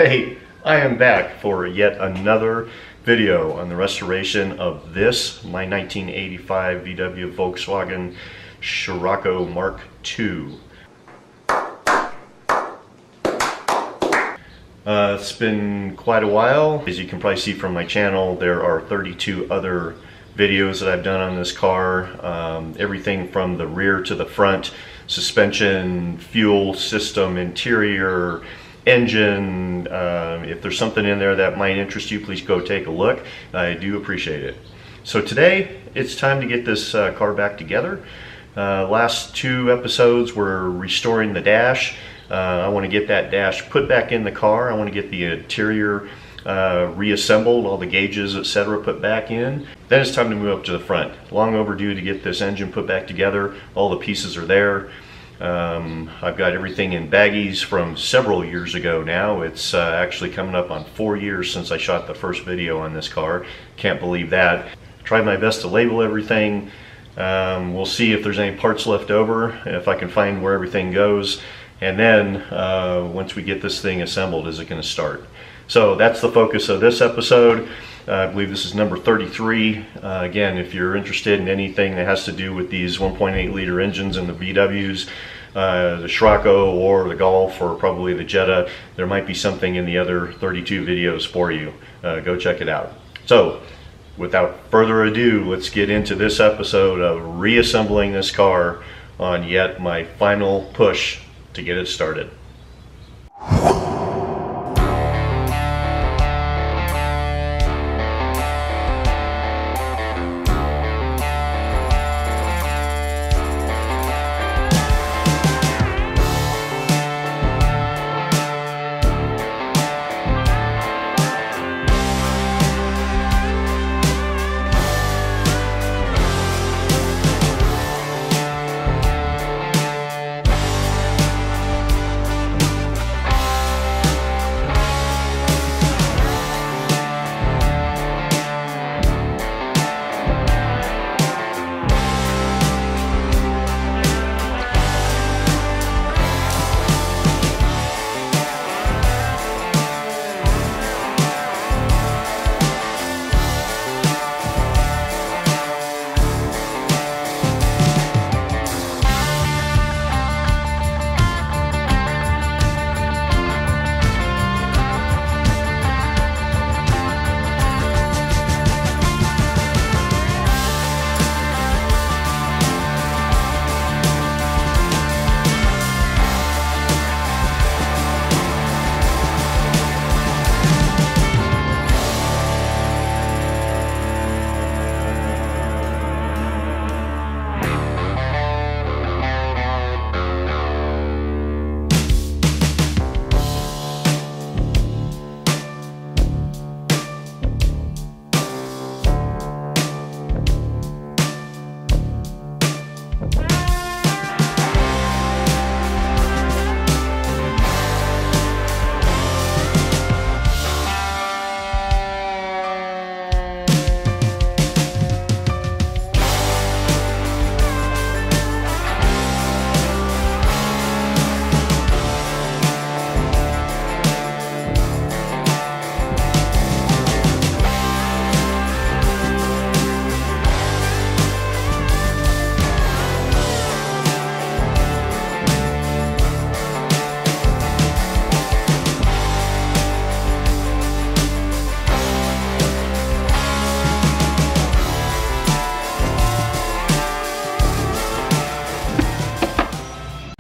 Hey, I am back for yet another video on the restoration of this, my 1985 VW Volkswagen Scirocco Mark II. It's been quite a while. As you can probably see from my channel, there are 32 other videos that I've done on this car. Everything from the rear to the front, suspension, fuel system, interior, engine. If there's something in there that might interest you, please go take a look. I do appreciate it. So today it's time to get this car back together. Last two episodes were restoring the dash. I want to get that dash put back in the car. I want to get the interior reassembled, all the gauges, etc. put back in. Then it's time to move up to the front. Long overdue to get this engine put back together. All the pieces are there. I've got everything in baggies from several years ago now. It's actually coming up on 4 years since I shot the first video on this car. Can't believe that. Tried my best to label everything. We'll see if there's any parts left over, if I can find where everything goes. And then once we get this thing assembled, is it going to start? So that's the focus of this episode. I believe this is number 33. Again, if you're interested in anything that has to do with these 1.8 liter engines in the VWs, the Scirocco or the Golf or probably the Jetta, there might be something in the other 32 videos for you. Go check it out. So without further ado, let's get into this episode of reassembling this car on yet my final push to get it started.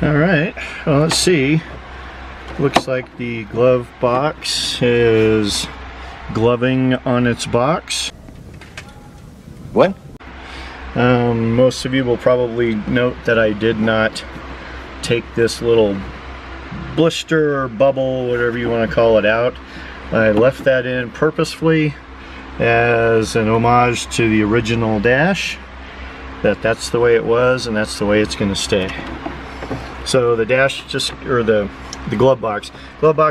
Alright, well, let's see. Looks like the glove box is gloving on its box. What? Most of you will probably note that I did not take this little blister or bubble, whatever you want to call it, out. I left that in purposefully as an homage to the original dash. That's the way it was, and that's the way it's going to stay. So the dash just, or the glove box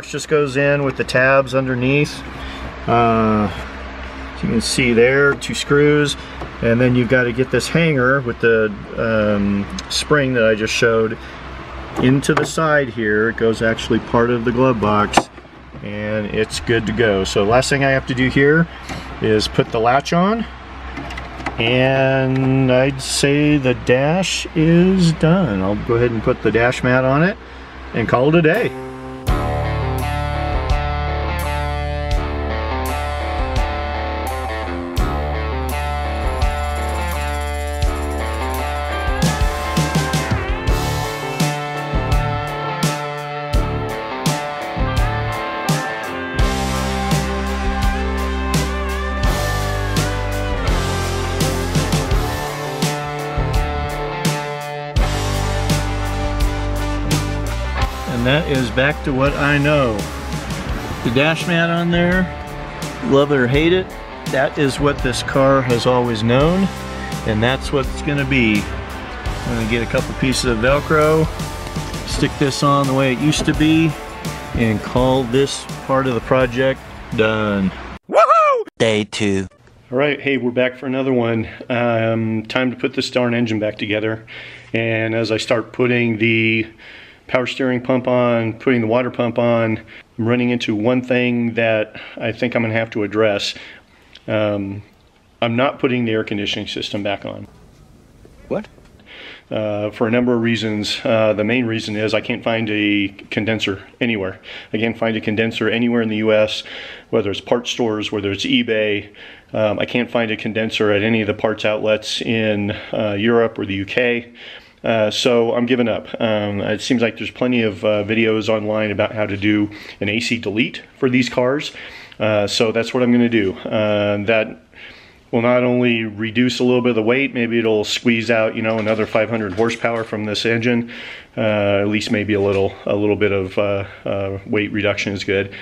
just goes in with the tabs underneath. As you can see there, 2 screws, and then you've got to get this hanger with the spring that I just showed into the side here. It goes actually part of the glove box and it's good to go. So last thing I have to do here is put the latch on, and I'd say the dash is done. I'll go ahead and put the dash mat on it and call it a day. And that is back to what I know. The dash mat on there, love it or hate it, that is what this car has always known, and that's what it's gonna be. I'm gonna get a couple pieces of Velcro, stick this on the way it used to be, and call this part of the project done. Woohoo! Day 2. All right, hey, we're back for another one. Time to put this darn engine back together. And as I start putting the power steering pump on, putting the water pump on, I'm running into one thing that I think I'm gonna have to address. I'm not putting the air conditioning system back on. What? For a number of reasons. The main reason is I can't find a condenser anywhere. I can't find a condenser anywhere in the US, whether it's parts stores, whether it's eBay. I can't find a condenser at any of the parts outlets in Europe or the UK. So I'm giving up. It seems like there's plenty of videos online about how to do an AC delete for these cars. So that's what I'm going to do. That will not only reduce a little bit of the weight, maybe it'll squeeze out, you know, another 500 horsepower from this engine. At least maybe a little bit of weight reduction is good.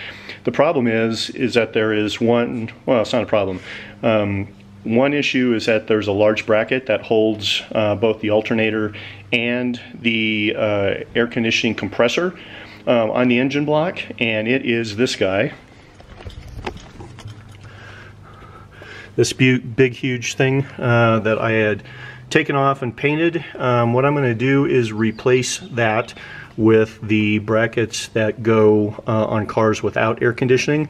The problem is that there is one, well, it's not a problem. One issue is that there's a large bracket that holds both the alternator and the air conditioning compressor on the engine block, and it is this guy. This big huge thing that I had taken off and painted. What I'm going to do is replace that with the brackets that go on cars without air conditioning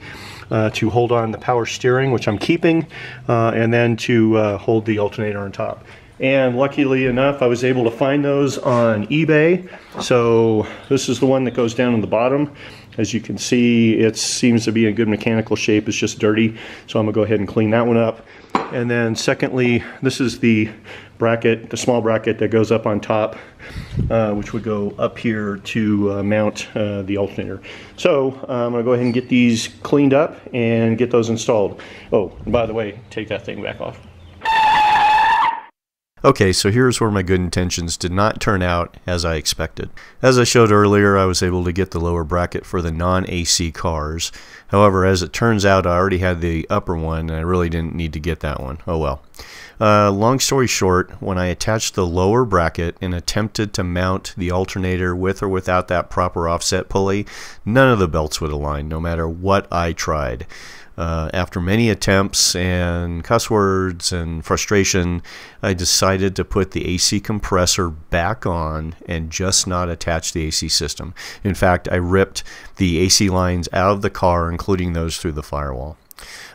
to hold on the power steering, which I'm keeping, and then to hold the alternator on top. And luckily enough, I was able to find those on eBay. So this is the one that goes down in the bottom. As you can see, it seems to be in good mechanical shape. It's just dirty, so I'm gonna go ahead and clean that one up. And then secondly, this is the bracket, the small bracket that goes up on top, which would go up here to mount the alternator. So I'm gonna go ahead and get these cleaned up and get those installed. Oh, and by the way, take that thing back off. Okay, so here's where my good intentions did not turn out as I expected. As I showed earlier, I was able to get the lower bracket for the non-AC cars. However, as it turns out, I already had the upper one, and I really didn't need to get that one. Oh well. Long story short, when I attached the lower bracket and attempted to mount the alternator with or without that proper offset pulley, none of the belts would align, no matter what I tried. After many attempts and cuss words and frustration, I decided to put the AC compressor back on and just not attach the AC system. In fact, I ripped the AC lines out of the car, including those through the firewall.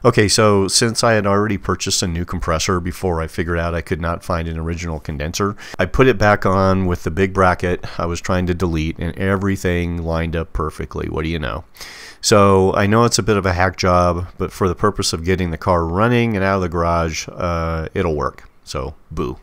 Okay, so since I had already purchased a new compressor before I figured out I could not find an original condenser, I put it back on with the big bracket I was trying to delete, and everything lined up perfectly. What do you know? So I know it's a bit of a hack job, but for the purpose of getting the car running and out of the garage, it'll work. So, boo.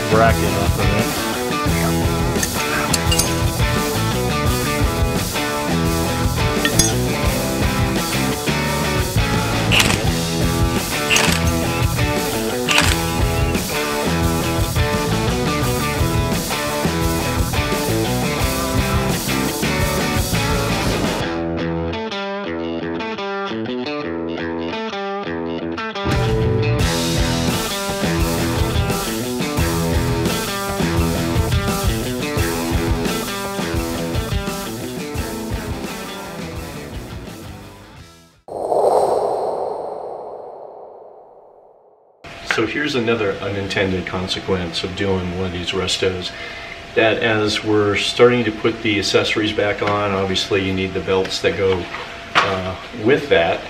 bracket off of it. So here's another unintended consequence of doing one of these restos, that as we're starting to put the accessories back on, obviously you need the belts that go with that.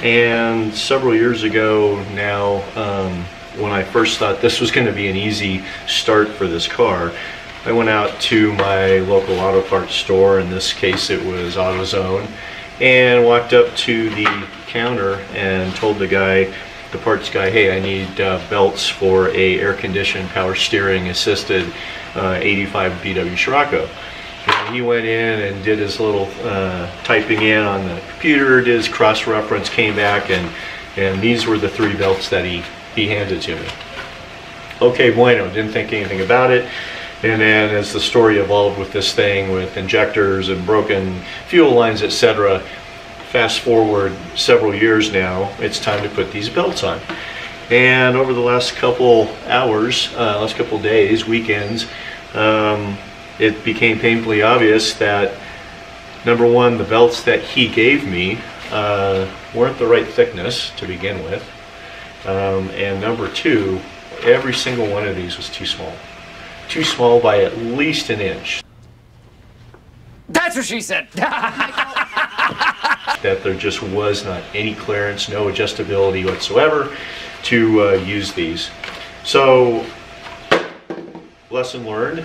And several years ago now, when I first thought this was going to be an easy start for this car, I went out to my local auto parts store, in this case it was AutoZone, and walked up to the counter and told the parts guy, hey, I need belts for a air-conditioned, power steering assisted 85 VW Scirocco. And he went in and did his little typing in on the computer, did his cross-reference, came back, and these were the 3 belts that he handed to me. Okay, bueno, didn't think anything about it. And then as the story evolved with this thing, with injectors and broken fuel lines, etc., fast forward several years now, it's time to put these belts on. And over the last couple hours, last couple days, weekends, it became painfully obvious that, number one, the belts that he gave me weren't the right thickness to begin with, and number two, every single one of these was too small. Too small by at least an inch. That's what she said! That there just was not any clearance, no adjustability whatsoever to use these. So, lesson learned.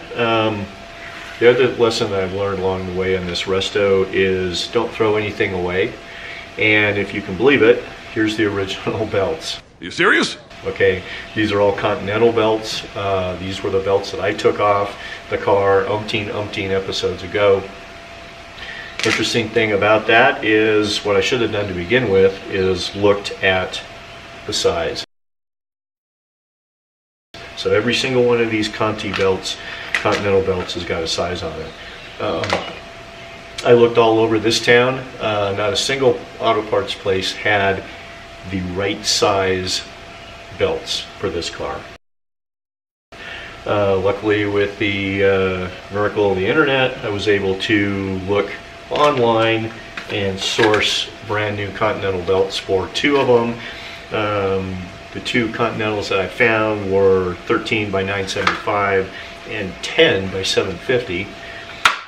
The other lesson that I've learned along the way on this resto is don't throw anything away. And if you can believe it, here's the original belts. Are you serious? Okay, these are all Continental belts. These were the belts that I took off the car umpteen episodes ago. Interesting thing about that is, what I should have done to begin with is looked at the size. So every single one of these Continental belts has got a size on it. I looked all over this town. Not a single auto parts place had the right size belts for this car. Luckily, with the miracle of the internet, I was able to look online and source brand new Continental belts for 2 of them. The 2 Continentals that I found were 13 by 975 and 10 by 750.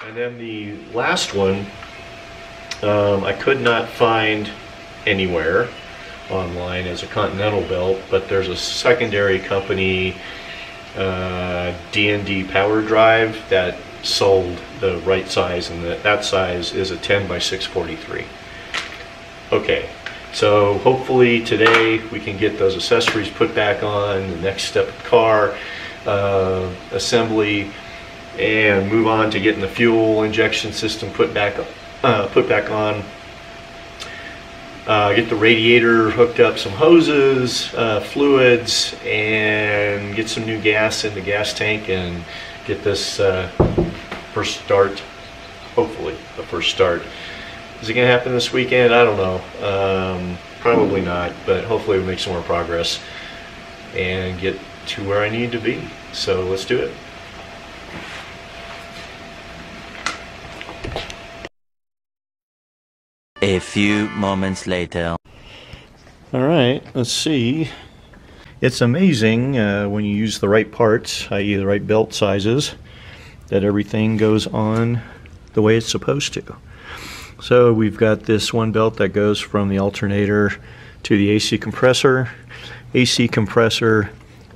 And then the last one I could not find anywhere online as a Continental belt, but there's a secondary company, D&D Power Drive, that sold the right size, and that size is a 10 by 643. Okay, so hopefully today we can get those accessories put back on, the next step of the car, assembly, and move on to getting the fuel injection system put back on. Get the radiator hooked up, some hoses, fluids, and get some new gas in the gas tank, and get this first start, hopefully the first start. Is it going to happen this weekend? I don't know. Probably not, but hopefully we'll make some more progress and get to where I need to be. So let's do it. A few moments later. All right, let's see. It's amazing when you use the right parts, i.e. the right belt sizes, that everything goes on the way it's supposed to. So we've got this one belt that goes from the alternator to the AC compressor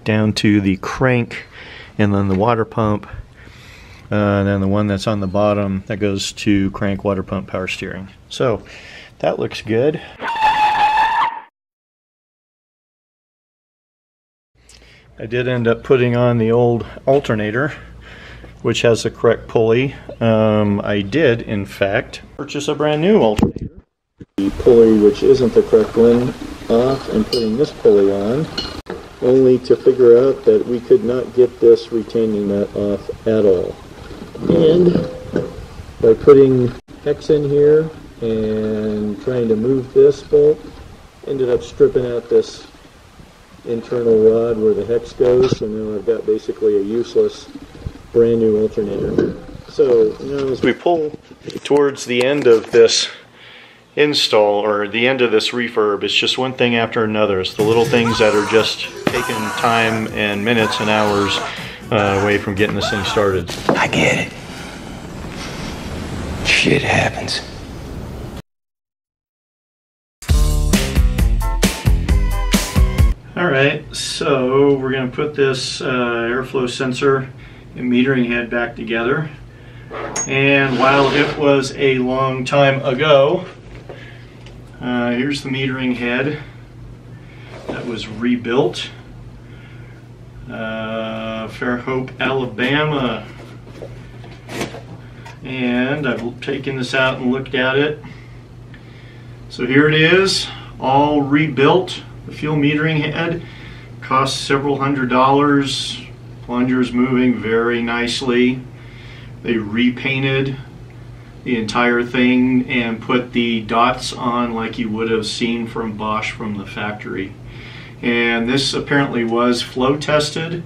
down to the crank, and then the water pump, and then the one that's on the bottom that goes to crank, water pump, power steering. So that looks good. I did end up putting on the old alternator, which has the correct pulley. I did, in fact, purchase a brand new alternator. The pulley, which isn't the correct one, off and putting this pulley on, only to figure out that we could not get this retaining nut off at all. And by putting hex in here and trying to move this bolt, ended up stripping out this internal rod where the hex goes, so now I've got basically a useless brand new alternator. So now as we pull towards the end of this install, or the end of this refurb, it's just one thing after another. It's the little things that are just taking time and minutes and hours away from getting this thing started. I get it. Shit happens. Alright, so we're going to put this airflow sensor and metering head back together. And while it was a long time ago, here's the metering head that was rebuilt. Fairhope, Alabama. And I've taken this out and looked at it. So here it is, all rebuilt. The fuel metering head cost several $100s. Plunger's moving very nicely. They repainted the entire thing and put the dots on like you would have seen from Bosch from the factory. And this apparently was flow tested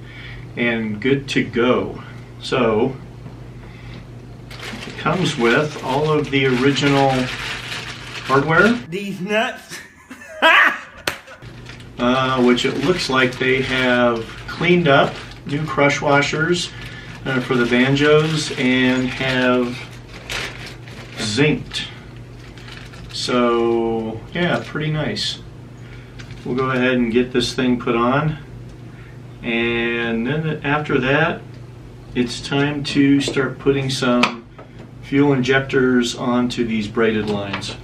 and good to go. So it comes with all of the original hardware. These nuts. Which it looks like they have cleaned up, new crush washers for the banjos, and have zinced. So yeah, pretty nice. We'll go ahead and get this thing put on, and then after that it's time to start putting some fuel injectors onto these braided lines.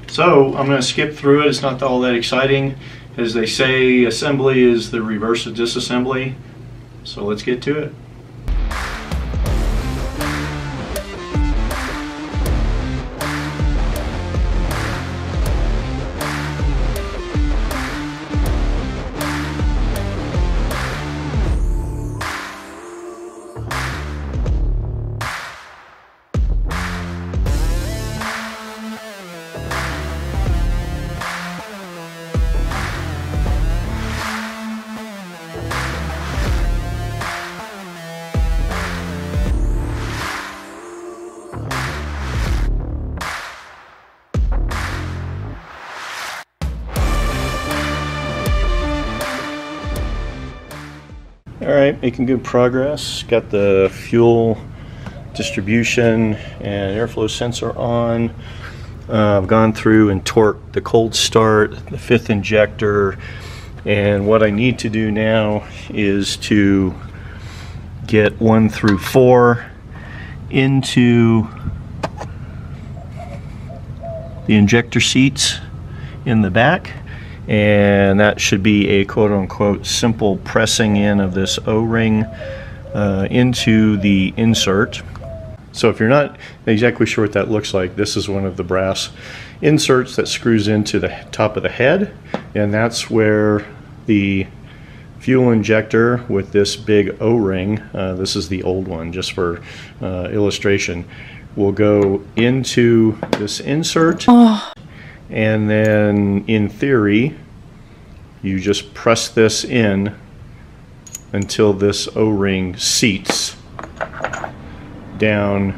So I'm going to skip through it. It's not all that exciting. As they say, assembly is the reverse of disassembly. So let's get to it. Alright, making good progress. Got the fuel distribution and airflow sensor on. I've gone through and torqued the cold start, the 5th injector, and what I need to do now is to get 1 through 4 into the injector seats in the back. And that should be a quote-unquote simple pressing in of this O-ring into the insert. So if you're not exactly sure what that looks like, this is one of the brass inserts that screws into the top of the head, and that's where the fuel injector with this big O-ring, this is the old one just for illustration, will go into this insert. And then in theory you just press this in until this O-ring seats down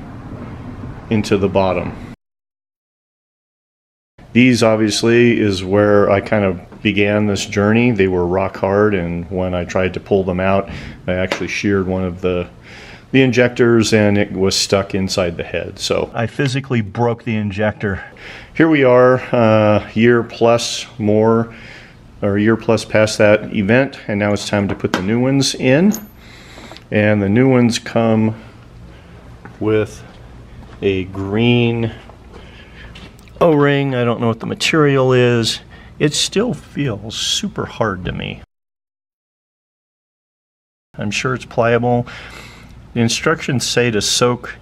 into the bottom. These obviously is where I kind of began this journey. They were rock hard, and when I tried to pull them out, I actually sheared one of the injectors and it was stuck inside the head. So I physically broke the injector. Here we are, a year plus more, or a year plus past that event, and now it's time to put the new ones in. And the new ones come with a green O-ring. I don't know what the material is. It still feels super hard to me. I'm sure it's pliable. The instructions say to soak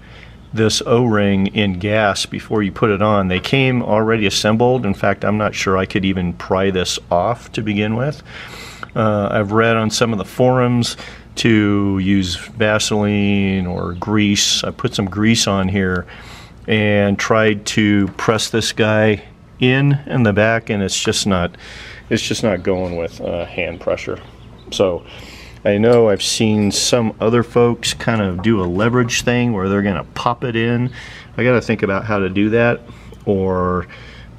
this O-ring in gas before you put it on. They came already assembled. In fact, I'm not sure I could even pry this off to begin with. I've read on some of the forums to use Vaseline or grease. I put some grease on here and tried to press this guy in the back, and it's just not going with hand pressure. So I know I've seen some other folks kind of do a leverage thing where they're gonna pop it in. I gotta think about how to do that, or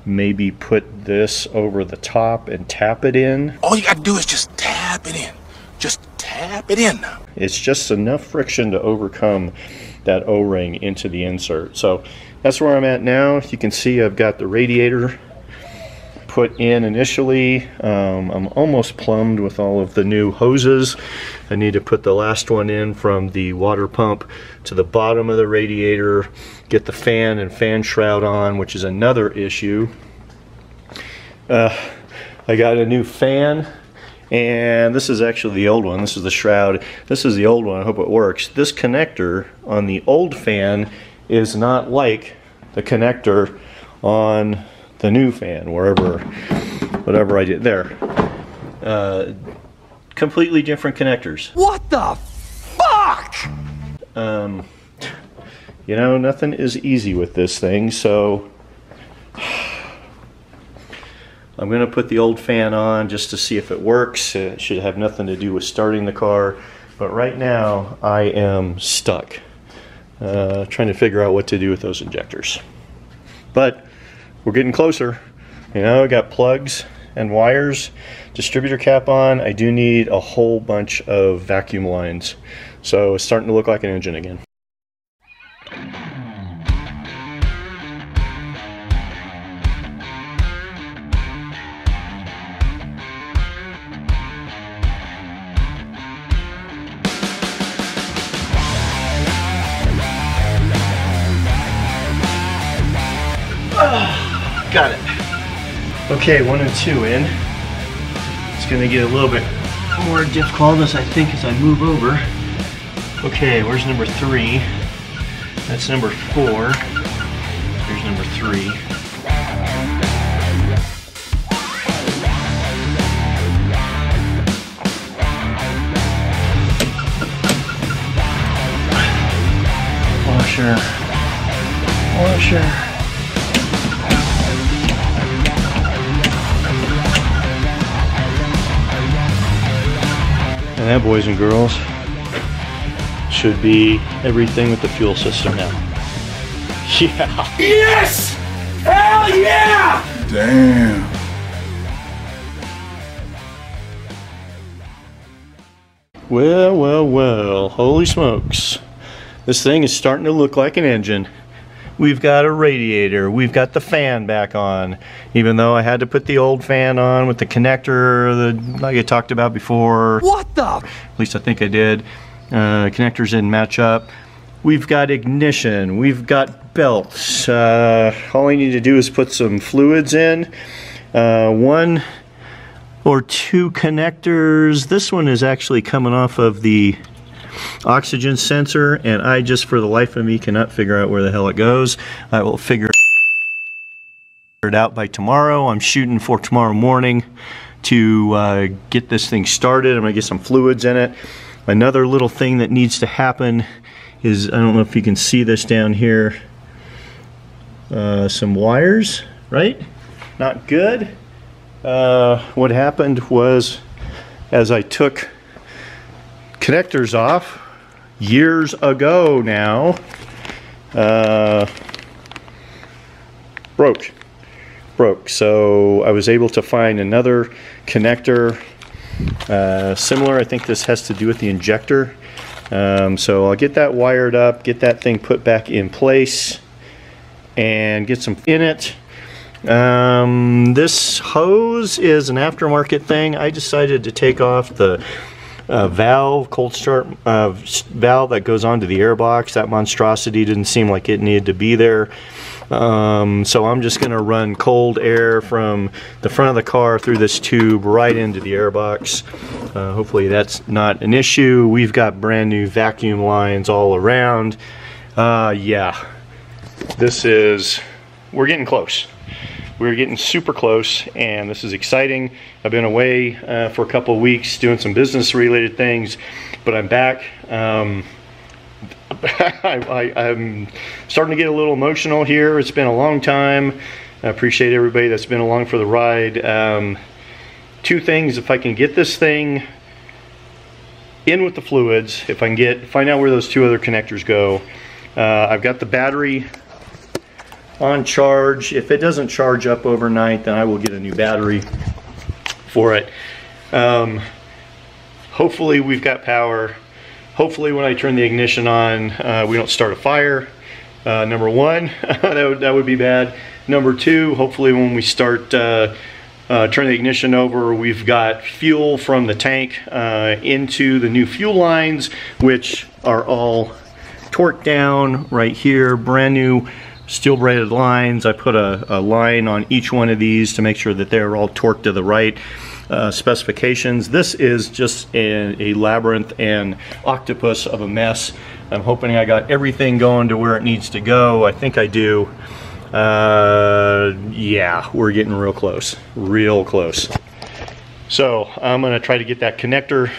maybe put this over the top and tap it in. All you gotta do is just tap it in. Just tap it in. It's just enough friction to overcome that O-ring into the insert. So that's where I'm at now. You can see I've got the radiator put in initially. I'm almost plumbed with all of the new hoses. I need to put the last one in from the water pump to the bottom of the radiator, get the fan and fan shroud on, which is another issue. I got a new fan, and this is actually the old one. This is the shroud. This is the old one. I hope it works. This connector on the old fan is not like the connector on the new fan, whatever I did there. Completely different connectors. What the fuck? You know, nothing is easy with this thing, so I'm gonna put the old fan on just to see if it works. It should have nothing to do with starting the car, but right now I am stuck trying to figure out what to do with those injectors. But we're getting closer. You know, I got plugs and wires, distributor cap on. I do need a whole bunch of vacuum lines. So it's starting to look like an engine again. Got it. Okay, 1 and 2 in. It's gonna get a little bit more difficult as I think as I move over. Okay, where's number 3? That's number 4. Here's number 3. Washer. Washer. And that, boys and girls, should be everything with the fuel system now. Yeah! Yes! Hell yeah! Damn. Well, well, well, holy smokes. This thing is starting to look like an engine. We've got a radiator, we've got the fan back on, even though I had to put the old fan on with the connector like I talked about before. What the? At least I think I did. Connectors didn't match up. We've got ignition, we've got belts. All I need to do is put some fluids in. 1 or 2 connectors. This one is actually coming off of the oxygen sensor, and I just for the life of me cannot figure out where the hell it goes. I will figure it out by tomorrow. I'm shooting for tomorrow morning to get this thing started. I'm gonna get some fluids in it. Another little thing that needs to happen is, I don't know if you can see this down here, some wires, right? Not good. What happened was, as I took connectors off years ago now, broke. So I was able to find another connector similar. I think this has to do with the injector. So I'll get that wired up, get that thing put back in place, and get some in it. This hose is an aftermarket thing. I decided to take off the valve, cold start valve that goes onto the airbox. That monstrosity didn't seem like it needed to be there. So I'm just going to run cold air from the front of the car through this tube right into the airbox. Hopefully that's not an issue. We've got brand new vacuum lines all around. Yeah, we're getting close. We're getting super close, and this is exciting. I've been away for a couple of weeks doing some business related things, but I'm back. I'm starting to get a little emotional here. It's been a long time. I appreciate everybody that's been along for the ride. Two things: if I can get this thing in with the fluids, if I can find out where those two other connectors go. I've got the battery on charge. If it doesn't charge up overnight, then I will get a new battery for it. Hopefully we've got power. Hopefully when I turn the ignition on, we don't start a fire. Number one, that would be bad. Number two, hopefully when we start turn the ignition over, we've got fuel from the tank into the new fuel lines, which are all torqued down right here, brand new steel braided lines. I put a line on each one of these to make sure that they're all torqued to the right specifications. This is just a labyrinth and octopus of a mess. I'm hoping I got everything going to where it needs to go. I think I do. Yeah, we're getting real close, real close. So I'm gonna try to get that connector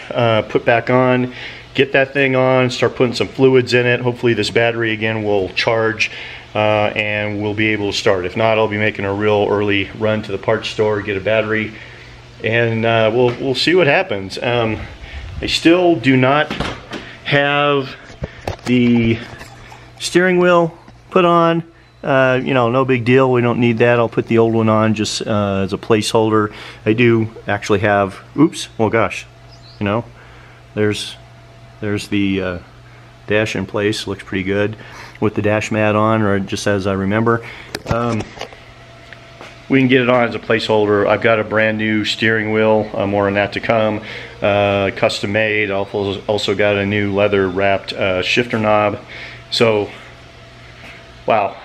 put back on, get that thing on, start putting some fluids in it. Hopefully this battery again will charge and we'll be able to start. If not, I'll be making a real early run to the parts store, get a battery, and we'll see what happens. I still do not have the steering wheel put on. You know, no big deal. We don't need that. I'll put the old one on just as a placeholder. I do actually have, oops, well gosh, you know, there's the dash in place. Looks pretty good with the dash mat on, or just as I remember. We can get it on as a placeholder. I've got a brand new steering wheel, more on that to come, custom made. I've also got a new leather wrapped shifter knob. So wow.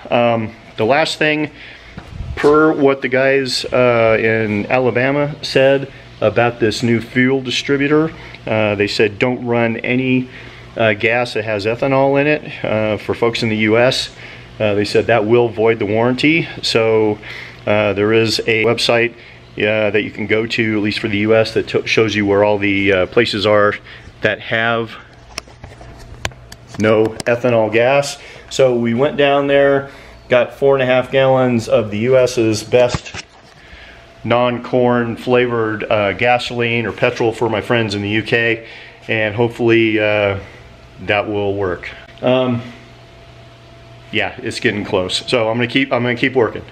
The last thing, per what the guys in Alabama said about this new fuel distributor, they said don't run any gas that has ethanol in it. For folks in the US, they said that will void the warranty. So there is a website that you can go to, at least for the US, that shows you where all the places are that have no ethanol gas. So we went down there, got 4.5 gallons of the US's best non-corn flavored gasoline or petrol for my friends in the UK, and hopefully that will work. Yeah, it's getting close. So I'm gonna keep working.